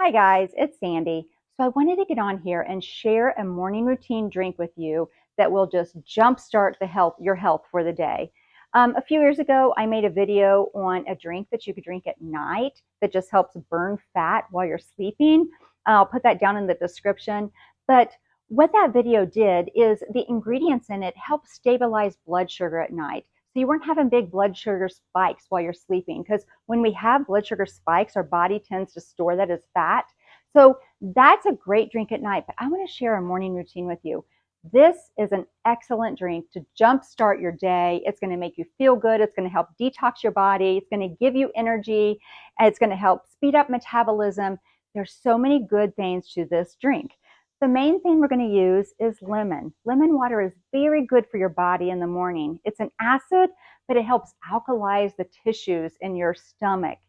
Hi guys, it's Sandy. So I wanted to get on here and share a morning routine drink with you that will just jumpstart your health for the day. A few years ago, I made a video on a drink that you could drink at night that just helps burn fat while you're sleeping. I'll put that down in the description. But what that video did is the ingredients in it help stabilize blood sugar at night. So you weren't having big blood sugar spikes while you're sleeping, because when we have blood sugar spikes, our body tends to store that as fat. So that's a great drink at night, but I want to share a morning routine with you. This is an excellent drink to jumpstart your day. It's going to make you feel good. It's going to help detox your body. It's going to give you energy. And it's going to help speed up metabolism. There's so many good things to this drink. The main thing we're going to use is lemon. Lemon water is very good for your body in the morning. It's an acid, but it helps alkalize the tissues in your stomach.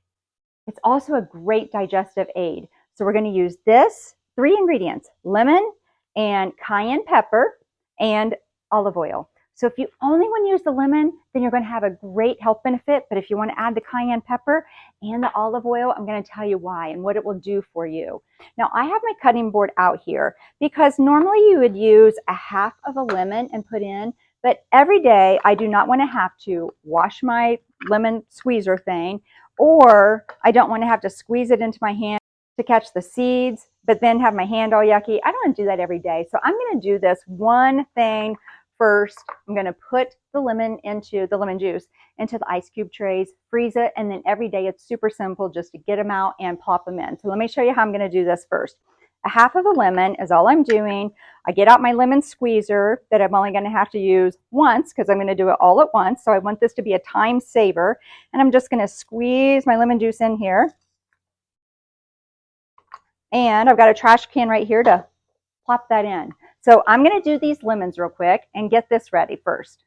It's also a great digestive aid. So we're going to use this, 3 ingredients: lemon and cayenne pepper and olive oil. So if you only want to use the lemon, then you're going to have a great health benefit. But if you want to add the cayenne pepper and the olive oil, I'm going to tell you why and what it will do for you. Now, I have my cutting board out here because normally you would use a half of a lemon and put in, but every day I do not want to have to wash my lemon squeezer thing, or I don't want to have to squeeze it into my hand to catch the seeds, but then have my hand all yucky. I don't want to do that every day. So I'm going to do this one thing first. I'm going to put the lemon juice into the ice cube trays, freeze it, and then every day it's super simple just to get them out and plop them in. So let me show you how I'm going to do this first. A half of a lemon is all I'm doing. I get out my lemon squeezer that I'm only going to have to use once because I'm going to do it all at once. So I want this to be a time saver. And I'm just going to squeeze my lemon juice in here. And I've got a trash can right here to plop that in. So I'm going to do these lemons real quick and get this ready first.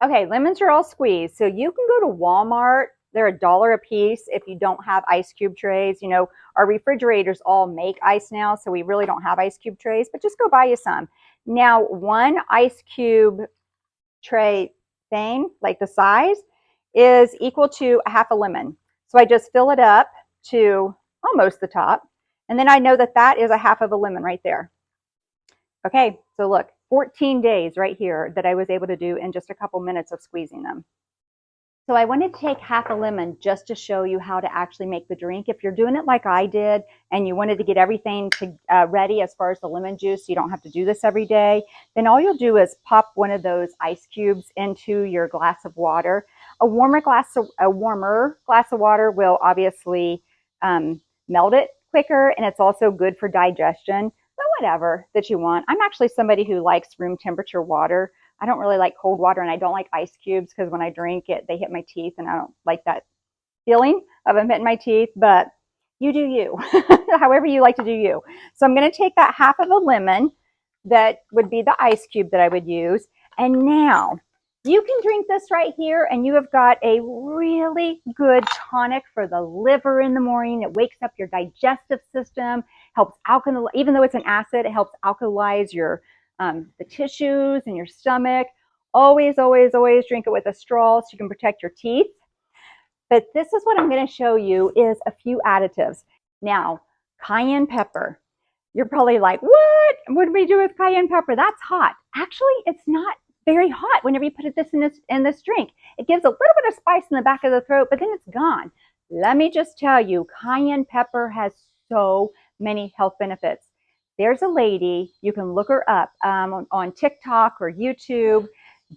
Okay, lemons are all squeezed. So you can go to Walmart. They're $1 a piece if you don't have ice cube trays. You know, our refrigerators all make ice now, so we really don't have ice cube trays, but just go buy you some. Now, 1 ice cube tray thing, like the size, is equal to a half a lemon. So I just fill it up to almost the top. And then I know that that is a half of a lemon right there. Okay, so look, 14 days right here that I was able to do in just a couple minutes of squeezing them. So I wanted to take half a lemon just to show you how to actually make the drink. If you're doing it like I did and you wanted to get everything ready as far as the lemon juice, so you don't have to do this every day, then all you'll do is pop one of those ice cubes into your glass of water. A warmer glass of water will obviously melt it quicker, and it's also good for digestion. But whatever that you want. I'm actually somebody who likes room temperature water. I don't really like cold water, and I don't like ice cubes because when I drink it, they hit my teeth, and I don't like that feeling of them hitting my teeth, but you do you, however you like to do you. So I'm going to take that half of a lemon that would be the ice cube that I would use, and now you can drink this right here, and you have got a really good tonic for the liver in the morning. It wakes up your digestive system, helps alkalize, even though it's an acid, it helps alkalize your the tissues in your stomach. Always, always, always drink it with a straw so you can protect your teeth. But this is what I'm going to show you is a few additives. Now, cayenne pepper. You're probably like, what? What do we do with cayenne pepper? That's hot. Actually, it's not very hot whenever you put this in this drink. It gives a little bit of spice in the back of the throat, but then it's gone. Let me just tell you, cayenne pepper has so many health benefits. There's a lady, you can look her up on TikTok or YouTube.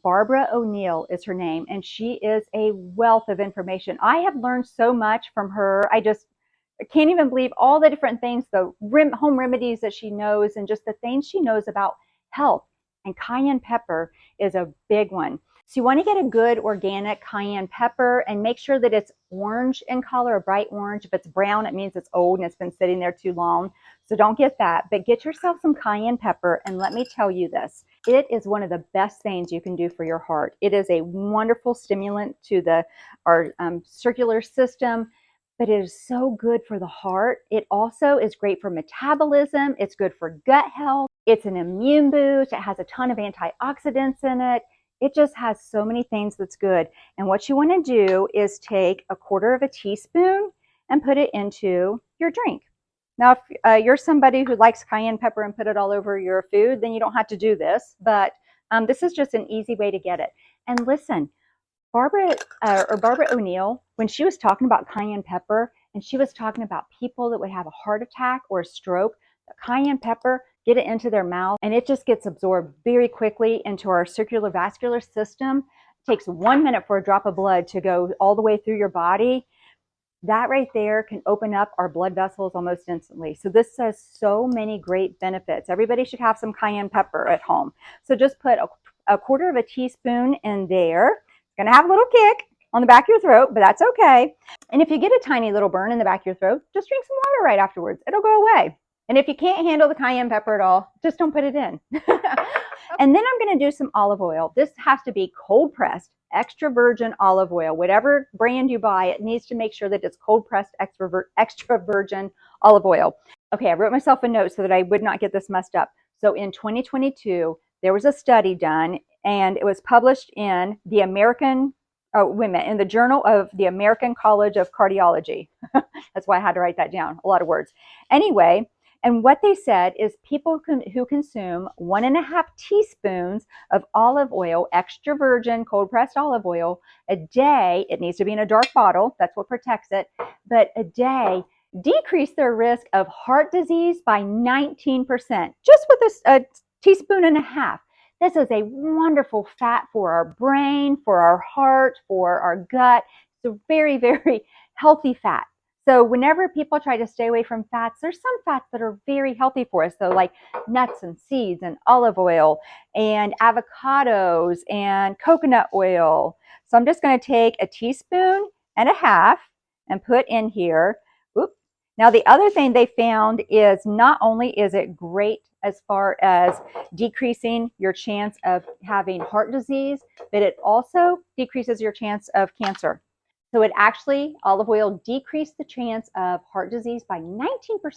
Barbara O'Neill is her name, and she is a wealth of information. I have learned so much from her. I can't even believe all the different things, the home remedies that she knows, and just the things she knows about health. And cayenne pepper is a big one. So you want to get a good organic cayenne pepper and make sure that it's orange in color, a bright orange. If it's brown, it means it's old and it's been sitting there too long. So don't get that, but get yourself some cayenne pepper. And let me tell you this, it is one of the best things you can do for your heart. It is a wonderful stimulant to our circular system, but it is so good for the heart. It also is great for metabolism. It's good for gut health. It's an immune boost. It has a ton of antioxidants in it. It just has so many things that's good. And what you want to do is take 1/4 teaspoon and put it into your drink. Now, if you're somebody who likes cayenne pepper and put it all over your food, then you don't have to do this, but this is just an easy way to get it. And listen, Barbara O'Neill, when she was talking about cayenne pepper, and she was talking about people that would have a heart attack or a stroke, the cayenne pepper, get it into their mouth, and it just gets absorbed very quickly into our circular vascular system. It takes 1 minute for a drop of blood to go all the way through your body. That right there can open up our blood vessels almost instantly. So this has so many great benefits. Everybody should have some cayenne pepper at home. So just put a quarter of a teaspoon in there. It's going to have a little kick on the back of your throat, but that's okay. And if you get a tiny little burn in the back of your throat, just drink some water right afterwards. It'll go away. And if you can't handle the cayenne pepper at all, just don't put it in. And then I'm going to do some olive oil. This has to be cold pressed, extra virgin olive oil. Whatever brand you buy, it needs to make sure that it's cold pressed extra virgin olive oil. Okay, I wrote myself a note so that I would not get this messed up. So in 2022, there was a study done, and it was published in the in the Journal of the American College of Cardiology. That's why I had to write that down. A lot of words. Anyway, and what they said is people who consume 1.5 teaspoons of olive oil, extra virgin cold pressed olive oil, a day, it needs to be in a dark bottle, that's what protects it, but a day, decrease their risk of heart disease by 19%, just with a teaspoon and a half. This is a wonderful fat for our brain, for our heart, for our gut. It's a very, very healthy fat. So whenever people try to stay away from fats, there's some fats that are very healthy for us. So like nuts and seeds and olive oil and avocados and coconut oil. So I'm just going to take a teaspoon and a half and put in here. Oops. Now the other thing they found is not only is it great as far as decreasing your chance of having heart disease, but it also decreases your chance of cancer. So it actually, olive oil decreased the chance of heart disease by 19%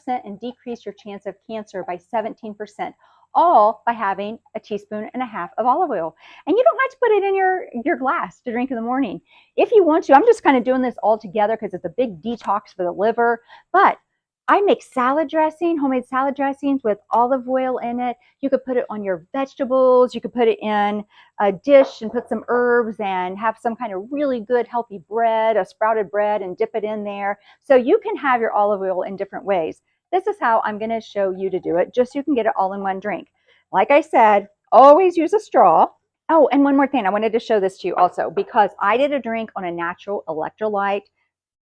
and decreased your chance of cancer by 17%, all by having a teaspoon and a half of olive oil. And you don't have to put it in your glass to drink in the morning. If you want to, I'm just kind of doing this all together because it's a big detox for the liver, but I make salad dressing, homemade salad dressings with olive oil in it. You could put it on your vegetables. You could put it in a dish and put some herbs and have some kind of really good healthy bread, a sprouted bread, and dip it in there. So you can have your olive oil in different ways. This is how I'm going to show you to do it, just so you can get it all in one drink. Like I said, always use a straw. Oh, and one more thing. I wanted to show this to you also because I did a drink on a natural electrolyte.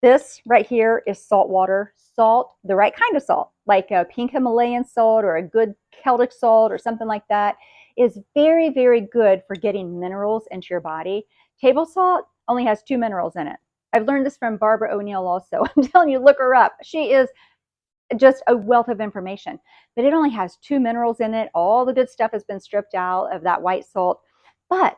This right here is salt water. Salt, the right kind of salt, like a pink Himalayan salt or a good Celtic salt or something like that, is very, very good for getting minerals into your body. Table salt only has 2 minerals in it. I've learned this from Barbara O'Neill also. I'm telling you, look her up. She is just a wealth of information. But it only has 2 minerals in it. All the good stuff has been stripped out of that white salt. But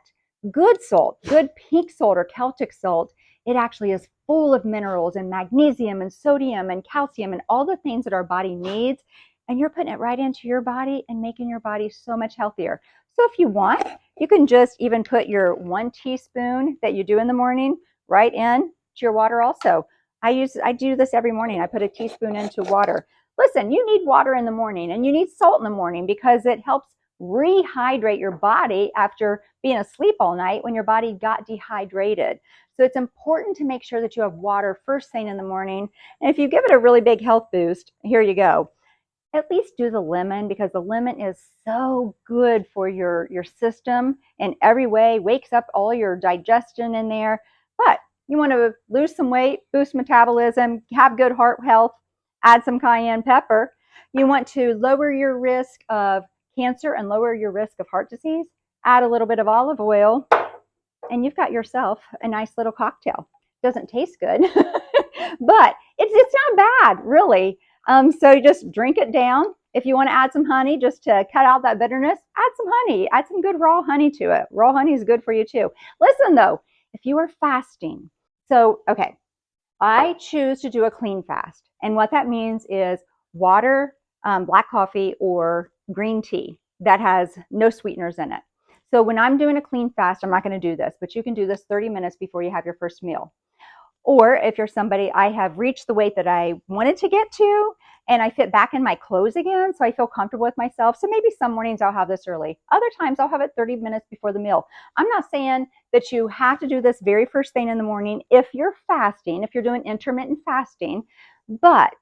good salt, good pink salt or Celtic salt, it actually is full of minerals and magnesium and sodium and calcium and all the things that our body needs. And you're putting it right into your body and making your body so much healthier. So if you want, you can just even put your 1 teaspoon that you do in the morning right in to your water also. I do this every morning. I put a teaspoon into water. Listen, you need water in the morning and you need salt in the morning because it helps rehydrate your body after being asleep all night when your body got dehydrated. So it's important to make sure that you have water first thing in the morning. And if you give it a really big health boost, here you go. At least do the lemon because the lemon is so good for your system in every way, wakes up all your digestion in there. But you want to lose some weight, boost metabolism, have good heart health, add some cayenne pepper. You want to lower your risk of cancer and lower your risk of heart disease, add a little bit of olive oil, and you've got yourself a nice little cocktail. Doesn't taste good, but it's not bad, really. So you just drink it down. If you want to add some honey just to cut out that bitterness, add some honey. Add some good raw honey to it. Raw honey is good for you too. Listen though, if you are fasting, so okay, I choose to do a clean fast. And what that means is water, black coffee, or green tea that has no sweeteners in it. So when I'm doing a clean fast, I'm not going to do this, but you can do this 30 minutes before you have your first meal. Or if you're somebody, I have reached the weight that I wanted to get to, and I fit back in my clothes again, so I feel comfortable with myself. So maybe some mornings I'll have this early. Other times I'll have it 30 minutes before the meal. I'm not saying that you have to do this very first thing in the morning if you're fasting, if you're doing intermittent fasting, but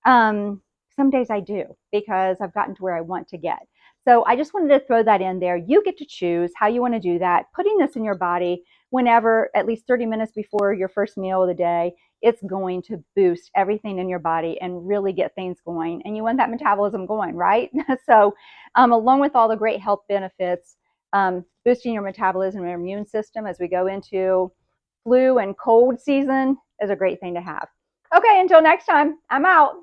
some days I do because I've gotten to where I want to get. So I just wanted to throw that in there. You get to choose how you want to do that. Putting this in your body whenever, at least 30 minutes before your first meal of the day, it's going to boost everything in your body and really get things going. And you want that metabolism going, right? So along with all the great health benefits, boosting your metabolism and your immune system as we go into flu and cold season is a great thing to have. Okay, until next time, I'm out.